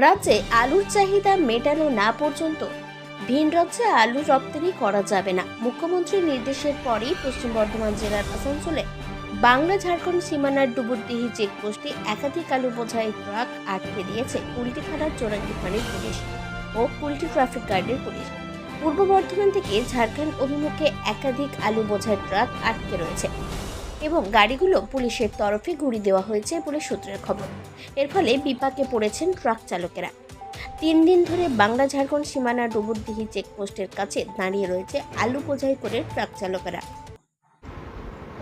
রাজ্যে আলুর চাহিদা মেটানো না পর্যন্ত ভিন রাজ্যে আলু রপ্তানি করা যাবে না। মুখ্যমন্ত্রীর নির্দেশের পরেই পশ্চিম বর্ধমান জেলার আসানসোলে বাংলা ঝাড়খণ্ড সীমানার ডুবুরডিহি চেকপোস্টে একাধিক আলু বোঝাই ট্রাক আটকে দিয়েছে কুলটি থানার চোরাঙ্গি ফাঁড়ির পুলিশ ও কুলটি ট্রাফিক গার্ডের পুলিশ। পূর্ব বর্ধমান থেকে ঝাড়খণ্ড অভিমুখে একাধিক আলু বোঝাই ট্রাক আটকে রয়েছে এবং গাড়িগুলো পুলিশের তরফে ঘুরি দেওয়া হয়েছে বলে সূত্রের খবর। এর ফলে বিপাকে পড়েছেন ট্রাক চালকেরা। 3 দিন ধরে বাংলা ঝাড়খণ্ড সীমানা ডুবুরডিহি চেকপোস্টের কাছে দাঁড়িয়ে রয়েছে আলু বোঝাই করে ট্রাক চালকেরা।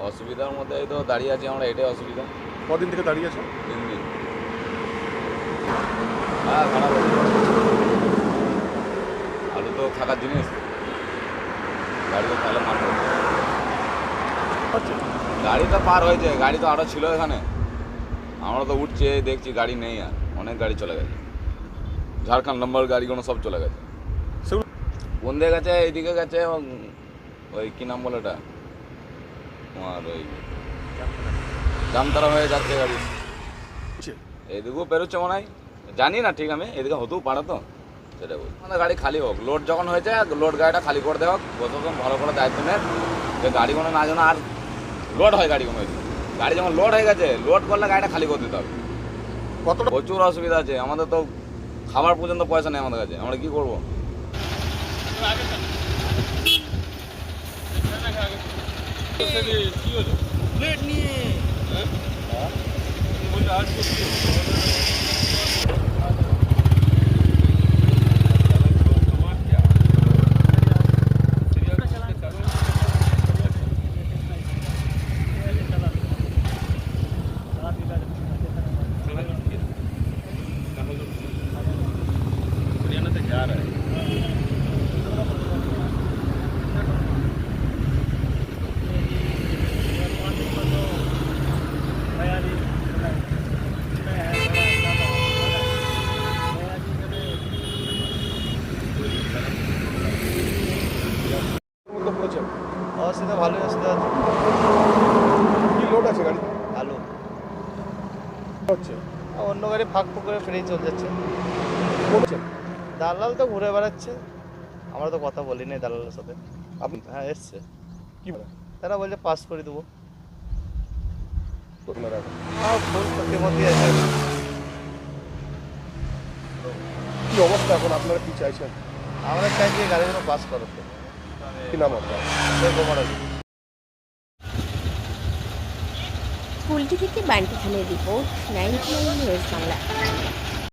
অসুবিধার মধ্যে তো দাঁড়িয়ে আছি আমরা, এটাই অসুবিধা। কদিন থেকে দাঁড়িয়ে আছো? 3 দিন। হ্যাঁ, খারাপ হচ্ছে। আলু তো থাকার জিনিস, গাড়ি তো তাহলে মারবে। গাড়ি তো পার হয়েছে, গাড়ি তো আরও ছিল এখানে। আমরা তো উঠছে দেখছি গাড়ি নেই, আর অনেক গাড়ি চলে গেছে। ঝাড়খণ্ড নম্বর গাড়িগুলো সব চলে গেছে। কোন দিকে গেছে? এইদিকে গেছে, ওই কী নাম বলে ওটা, তোমার ওই জামতারা হয়ে যাচ্ছে গাড়ি। এইদিকেও বেরোচ্ছে মনে হয়, জানি না ঠিক। আমি এদিকে হতেও পারে তো, সেটা বলি। আমাদের গাড়ি খালি হোক, লোড যখন হয়েছে লোড গাড়িটা খালি করে দেওয়া হোক। প্রথম ভালো করে দায়িত্ব নেন যে গাড়িগুলো না যেন আর লোড হয়। গাড়িগুলো গাড়ি যখন লোড হয়ে গেছে, লোড করলে গাড়িটা খালি করে দিতে হবে। কতটা প্রচুর অসুবিধা আছে আমাদের, তো খাবার পর্যন্ত পয়সা নেই আমাদের কাছে, আমরা কী করবো? মধ্যে পড়েছে? অবস্থা ভালোই অবস্থা আছে। কি লোড আছে গাড়ি? আলু হচ্ছে আর অন্য গাড়ি ফাঁক ফুক করে ফ্রেই চলে যাচ্ছে। পড়ছে দালাল তো ঘুরে বেড়াচ্ছে, আমরা তো কথা বলি নাই দালালের সাথে। আপনি হ্যাঁ এসছে, কি বলে? তারা বলছে পাস করে দেবো। আপনারা ফুল ক্ষতির মধ্যেই আছে। কি অবস্থা এখন? আপনারা কি চাইছেন? আমরা চাইছি এই গাড়িগুলো পাস করতে। কি নাম আপনার? কুলটি থেকে বান্টি খানের রিপোর্ট 99 নিউজ বাংলা।